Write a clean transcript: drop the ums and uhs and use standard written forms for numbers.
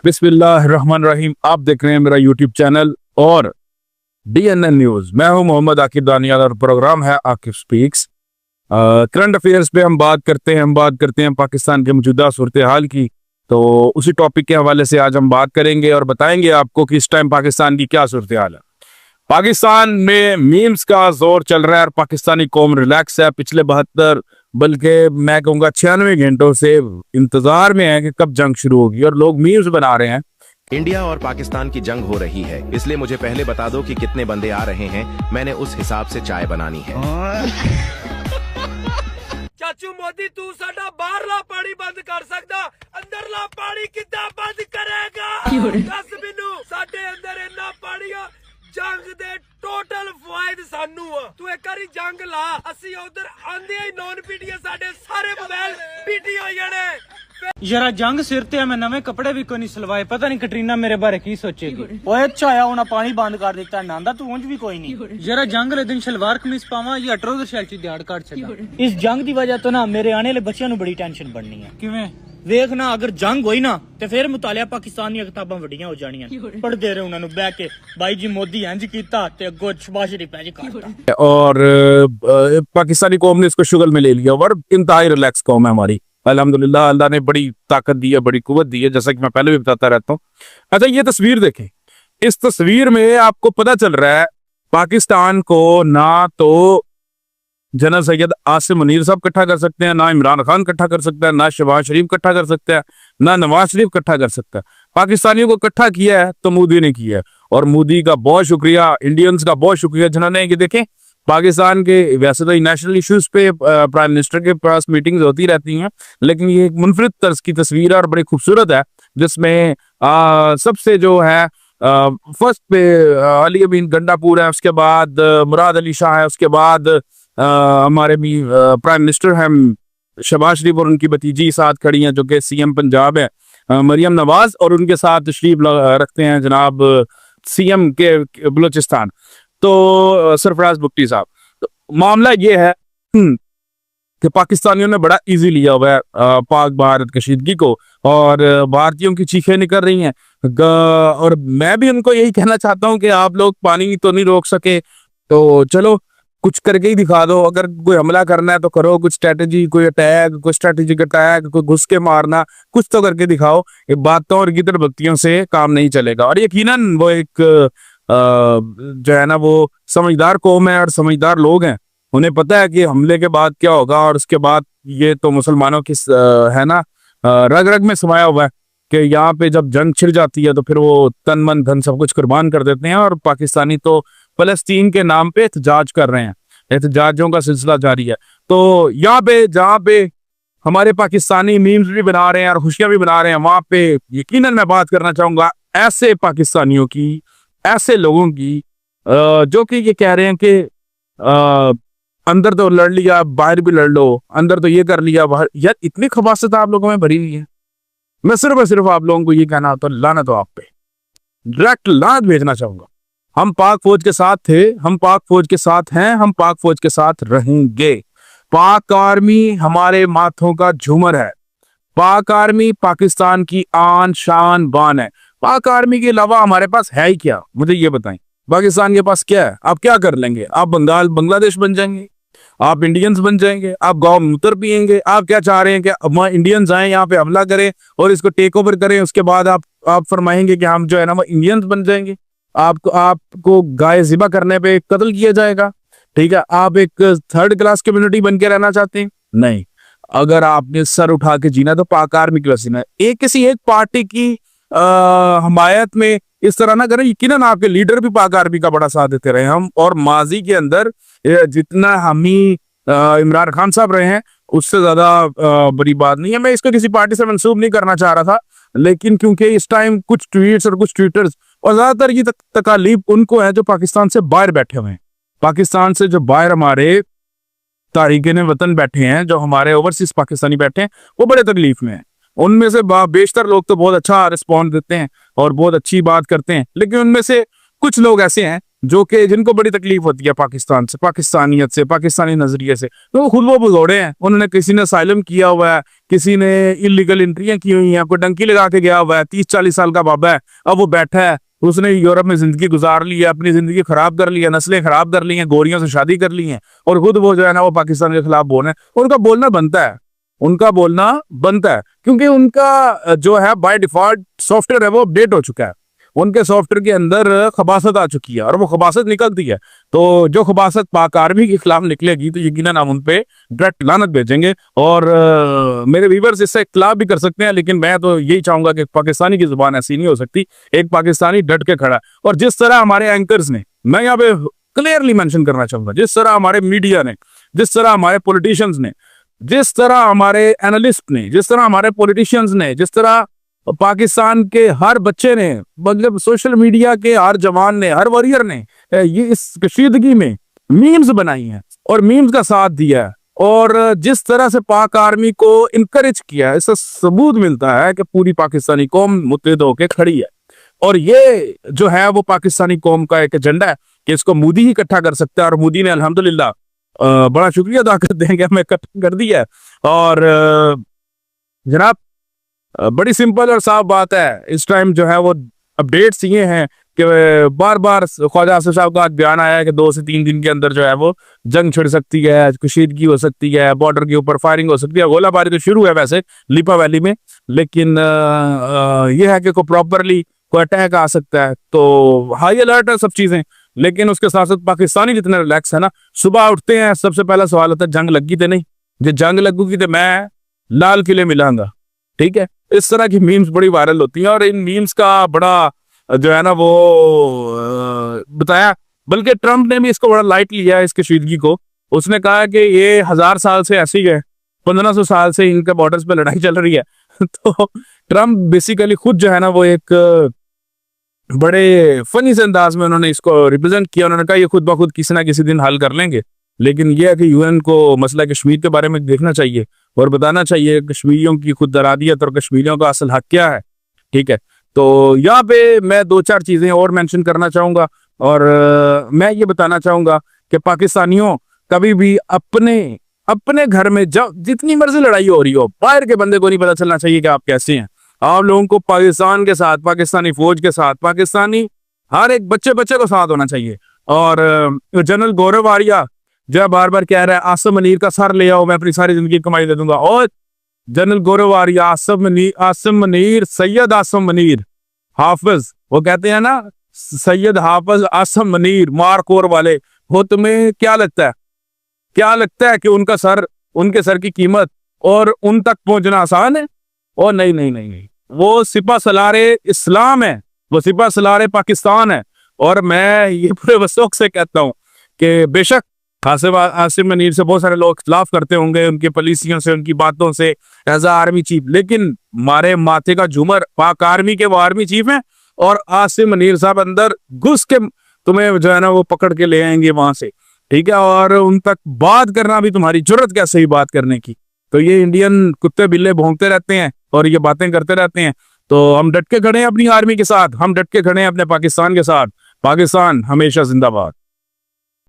बिस्मिल्लाहिर्रहमानिर्रहीम। आप देख रहे हैं मेरा यूट्यूब चैनल और DNN न्यूज। मैं हूं मोहम्मद आकिब दानियाल और प्रोग्राम है आकिब स्पीक्स। करंट अफेयर्स पे हम बात करते हैं पाकिस्तान के मौजूदा सूरत हाल की। तो उसी टॉपिक के हवाले से आज हम बात करेंगे और बताएंगे आपको कि इस टाइम पाकिस्तान की क्या सूरत हाल है। पाकिस्तान में मीम्स का जोर चल रहा है और पाकिस्तानी कौम रिलैक्स है। पिछले 72 बल्कि मैं कहूँगा 96 घंटों से इंतजार में है कि कब जंग शुरू होगी और लोग मीम्स बना रहे हैं। इंडिया और पाकिस्तान की जंग हो रही है, इसलिए मुझे पहले बता दो कि कितने बंदे आ रहे हैं। मैंने उस हिसाब से चाय बनानी है। चाचू मोदी तू साडा बाहरला पानी बंद कर सकदा, अंदरला पानी किद्दां बंद करेगा? दस मैनू साडे अंदर इन्ना पानी आ, जंग दे टोटल फायद सानू आ। तू एक बारी जंग ला, असि उधर आंदे ही नॉन पीटीए साडे सारे मोबाइल पीटी हो जाने। जरा जंग सिर ते मैं नवे कपड़े भी कोई नहीं सिलवाए। पता नहीं कटरीना मेरे बारे की सोचेगी। ओए छाया होना पानी बंद कर दिता नांदा तू उंज भी कोई नहीं। जरा जंग ले दिन शलवार कमीज पावा या ट्राउजर शैल च दिहाड़ काट छड़ा। इस जंग दी वजह तो ना मेरे आने वाले बच्चों नु बड़ी टेंशन बननी है। किवें वेख ना, अगर जंग होई ना ते फिर मुतालिया पाकिस्तान दी किताबां वड्डियां हो जानियां। पढ़दे रहे उन्हां नु बैठ के भाई जी मोदी इंज कीता ते अगो शबाश शरीफ इंज करता। और पाकिस्तानी कौम ने इसको शुगल में ले लिया और इंतहाई रिलैक्स कौम है हमारी। अल्हम्दुलिल्लाह, अल्लाह ने बड़ी ताकत दी है, बड़ी कुव्वत दी है, जैसा कि मैं पहले भी बताता रहता हूँ। अच्छा, ये तस्वीर देखें। इस तस्वीर में आपको पता चल रहा है पाकिस्तान को ना तो जनरल सैयद आसिम मुनीर साहब इकट्ठा कर सकते हैं, ना इमरान खान इकट्ठा कर सकता है, ना शहबाज शरीफ इकट्ठा कर सकता है, ना नवाज शरीफ इकट्ठा कर सकता है। पाकिस्तानियों को इकट्ठा किया है तो मोदी ने किया है और मोदी का बहुत शुक्रिया, इंडियंस का बहुत शुक्रिया जिन्होंने ये देखें पाकिस्तान के, वैसे तो नेशनल इश्यूज पे प्राइम मिनिस्टर के पास मीटिंग्स होती रहती हैं, लेकिन ये एक मुनफरिद तर्ज की तस्वीर है और बड़ी खूबसूरत है, जिसमें सबसे जो है फर्स्ट पे अली अमीन गंडापुर है, उसके बाद मुराद अली शाह है, उसके बाद हमारे भी प्राइम मिनिस्टर हैं शहबाज शरीफ और उनकी भतीजी साथ खड़ी हैं जो कि CM पंजाब है मरियम नवाज, और उनके साथ तशरीफ रखते हैं जनाब CM के बलूचिस्तान तो सरफराज बुट्टी साहब। तो मामला ये है कि पाकिस्तानियों ने बड़ा इजी लिया हुआ है पाक भारत कशीदगी को और भारतीयों की चीखें निकल रही हैं। और मैं भी उनको यही कहना चाहता हूं कि आप लोग पानी तो नहीं रोक सके तो चलो कुछ करके ही दिखा दो। अगर कोई हमला करना है तो करो, कुछ स्ट्रेटेजी, कोई अटैक, कोई स्ट्रेटेजिक अटैक, कोई घुस के मारना, कुछ तो करके दिखाओ। ये बातों और गिदड़ बत्तियों से काम नहीं चलेगा। और यकीनन वो एक जो है ना वो समझदार कौम है और समझदार लोग हैं, उन्हें पता है कि हमले के बाद क्या होगा। और उसके बाद ये तो मुसलमानों की है ना रग रग में समाया हुआ है कि यहाँ पे जब जंग छिड़ जाती है तो फिर वो तन मन धन सब कुछ कुर्बान कर देते हैं। और पाकिस्तानी तो फलस्तीन के नाम पे एहतजाज कर रहे हैं, एहतजाजों का सिलसिला जारी है। तो यहाँ पे जहाँ पे हमारे पाकिस्तानी मीम्स भी बना रहे हैं और खुशियां भी बना रहे हैं, वहां पे यकीनन मैं बात करना चाहूंगा ऐसे पाकिस्तानियों की, ऐसे लोगों की जो कि ये कह रहे हैं कि अंदर तो लड़ लिया, बाहर भी लड़ लो, अंदर तो ये कर लिया, बाहर। यार इतनी खबासत आप लोगों में भरी हुई है। मैं सिर्फ आप लोगों को ये कहना होता है, लानत हो आप पे, डायरेक्ट लानत भेजना चाहूंगा। हम पाक फौज के साथ थे, हम पाक फौज के साथ हैं, हम पाक फौज के साथ रहेंगे। पाक आर्मी हमारे माथों का झूमर है। पाक आर्मी पाकिस्तान की आन शान बान है। पाक आर्मी के अलावा हमारे पास है ही क्या, मुझे ये बताएं। पाकिस्तान के पास क्या है? आप क्या कर लेंगे? आप बांग्लादेश बन जाएंगे, आप इंडियंस बन जाएंगे, आप गांव मूत्र पियेंगे। आप क्या चाह रहे हैं कि इंडियंस आए यहाँ पे हमला करें और इसको टेक ओवर करें, उसके बाद आप फरमाएंगे कि हम जो है ना वो इंडियंस बन जाएंगे। आपको गाय ज़िबा करने पे कत्ल किया जाएगा, ठीक है? आप एक थर्ड क्लास कम्युनिटी बन के रहना चाहते हैं? नहीं, अगर आपने सर उठा के जीना तो पाक आर्मी की वसीना है। एक किसी एक पार्टी की हमायत में इस तरह ना करें। यकीनन आपके लीडर भी पाक आर्मी का बड़ा साथ देते रहे हम, और माजी के अंदर जितना हम ही इमरान खान साहब रहे हैं उससे ज्यादा बड़ी बात नहीं है। मैं इसको किसी पार्टी से मंसूब नहीं करना चाह रहा था, लेकिन क्योंकि इस टाइम कुछ ट्वीट्स और कुछ ट्विटर्स, और ज्यादातर ये तकालीफ उनको है जो पाकिस्तान से बाहर बैठे हुए हैं। पाकिस्तान से जो बाहर हमारे तारिकीन वतन बैठे हैं, जो हमारे ओवरसीज पाकिस्तानी बैठे हैं, वो बड़े तकलीफ में हैं। उनमें से बेशतर लोग तो बहुत अच्छा रिस्पॉन्ड देते हैं और बहुत अच्छी बात करते हैं, लेकिन उनमें से कुछ लोग ऐसे हैं जो कि जिनको बड़ी तकलीफ होती है पाकिस्तान से, पाकिस्तानियत से, पाकिस्तानी नजरिए से, तो वो खुद वो भगौड़े हैं। उन्होंने किसी ने असाइलम किया हुआ है, किसी ने इलीगल एंट्रियां की हुई हैं, कोई डंकी लगा के गया हुआ है, 30-40 साल का बाबा है, अब वो बैठा है, उसने यूरोप में जिंदगी गुजार ली है, अपनी जिंदगी खराब कर ली है, नस्लें खराब कर ली हैं, गोरियों से शादी कर ली हैं, और खुद वो जो है ना वो पाकिस्तान के खिलाफ बोल रहे हैं। उनका बोलना बनता है, उनका बोलना बनता है, क्योंकि उनका जो है बाय डिफॉल्ट सॉफ्टवेयर है वो अपडेट हो चुका है। उनके सॉफ्टवेयर के अंदर खबासत आ चुकी है और वो खबासत निकलती है। तो जो खबासत पाक आर्मी के खिलाफ निकलेगी तो यकीनन हम उन पे डायरेक्ट लानत भेजेंगे। और मेरे व्यूवर्स इससे इख्तिलाफ भी कर सकते हैं, लेकिन मैं तो यही चाहूंगा कि पाकिस्तानी की जुबान ऐसी नहीं हो सकती। एक पाकिस्तानी डट के खड़ा है। और जिस तरह हमारे एंकर्स ने, मैं यहाँ पे क्लियरली मेंशन करना चाहूंगा, जिस तरह हमारे मीडिया ने, जिस तरह हमारे पॉलिटिशियंस ने, जिस तरह हमारे एनालिस्ट ने, जिस तरह हमारे पॉलिटिशियंस ने, जिस तरह पाकिस्तान के हर बच्चे ने, मतलब सोशल मीडिया के हर जवान ने, हर वॉरियर ने ये इस कशीदगी में मीम्स बनाई हैं और मीम्स का साथ दिया है, और जिस तरह से पाक आर्मी को इनकरेज किया है, इससे सबूत मिलता है कि पूरी पाकिस्तानी कौम मुत्तहिद होकर खड़ी है। और ये जो है वो पाकिस्तानी कौम का एक एजेंडा है कि इसको मोदी ही इकट्ठा कर सकता है, और मोदी ने अल्हम्दुलिल्लाह बड़ा शुक्रिया अदा कर देंगे, हमें इकट्ठा कर दिया है। और जनाब बड़ी सिंपल और साफ बात है, इस टाइम जो है वो अपडेट्स ये हैं कि बार बार ख्वाजा आसिफ साहब का बयान आया है कि 2 से 3 दिन के अंदर जो है वो जंग छिड़ सकती है, कशीदगी हो सकती है, बॉर्डर के ऊपर फायरिंग हो सकती है। गोलाबारी तो शुरू है वैसे लिपा वैली में, लेकिन यह है कि कोई प्रॉपरली कोई अटैक आ सकता है। तो हाई अलर्ट है सब चीजें, लेकिन उसके साथ साथ पाकिस्तानी जितने रिलैक्स है ना, सुबह उठते हैं सबसे पहला सवाल होता है जंग लगी तो नहीं, जो जंग लगूगी तो मैं लाल किले मिलांगा। ठीक है, इस तरह की मीम्स बड़ी वायरल होती हैं, और इन मीम्स का बड़ा जो है ना वो बताया, बल्कि ट्रंप ने भी इसको बड़ा लाइट लिया है, इस कशीदगी को। उसने कहा कि ये 1000 साल से ऐसी है, 1500 साल से इनके बॉर्डर्स पे लड़ाई चल रही है। तो ट्रंप बेसिकली खुद जो है ना वो एक बड़े फनी से अंदाज में उन्होंने इसको रिप्रेजेंट किया। उन्होंने कहा ये खुद ब खुद किसी ना किसी दिन हल कर लेंगे, लेकिन यह है कि यूएन को मसला कश्मीर के बारे में देखना चाहिए और बताना चाहिए कश्मीरियों की खुद दरादियत और कश्मीरियों का असल हक क्या है। ठीक है, तो यहाँ पे मैं 2-4 चीजें और मेंशन करना चाहूंगा, और मैं ये बताना चाहूंगा कि पाकिस्तानियों कभी भी अपने घर में जब जितनी मर्जी लड़ाई हो रही हो, बाहर के बंदे को नहीं पता चलना चाहिए कि आप कैसे हैं। आप लोगों को पाकिस्तान के साथ, पाकिस्तानी फौज के साथ, पाकिस्तानी हर एक बच्चे को साथ होना चाहिए। और जनरल गौरव आर्या जो बार बार कह रहा है आसिम मनीर का सर ले आओ, मैं अपनी सारी जिंदगी कमाई दे दूंगा। और जनरल गौरव आर्या, आसिम मनीर, सैयद आसिम मनीर हाफिज, वो कहते हैं ना सैयद हाफिज आसिम मनीर मारकोर वाले, वो तुम्हें क्या लगता है? क्या लगता है कि उनका सर, उनके सर की कीमत और उन तक पहुंचना आसान है? और नहीं नहीं नहीं नहीं, वो सिपा सलारे इस्लाम है, वो सिपा सलारे पाकिस्तान है। और मैं ये पूरे वसूख से कहता हूँ कि बेशक आसिम मनीर से बहुत सारे लोग इख्तिलाफ करते होंगे, उनकी पॉलिसियों से, उनकी बातों से, एज आर्मी चीफ, लेकिन हमारे माथे का झूमर पाक आर्मी के वो आर्मी चीफ हैं, और आसिम मनीर साहब अंदर घुस के तुम्हें जो है ना वो पकड़ के ले आएंगे वहां से। ठीक है, और उन तक बात करना भी तुम्हारी जरूरत कैसे ही बात करने की। तो ये इंडियन कुत्ते बिल्ले भौंकते रहते हैं और ये बातें करते रहते हैं। तो हम डट के खड़े हैं अपनी आर्मी के साथ, हम डट के खड़े हैं अपने पाकिस्तान के साथ। पाकिस्तान हमेशा जिंदाबाद।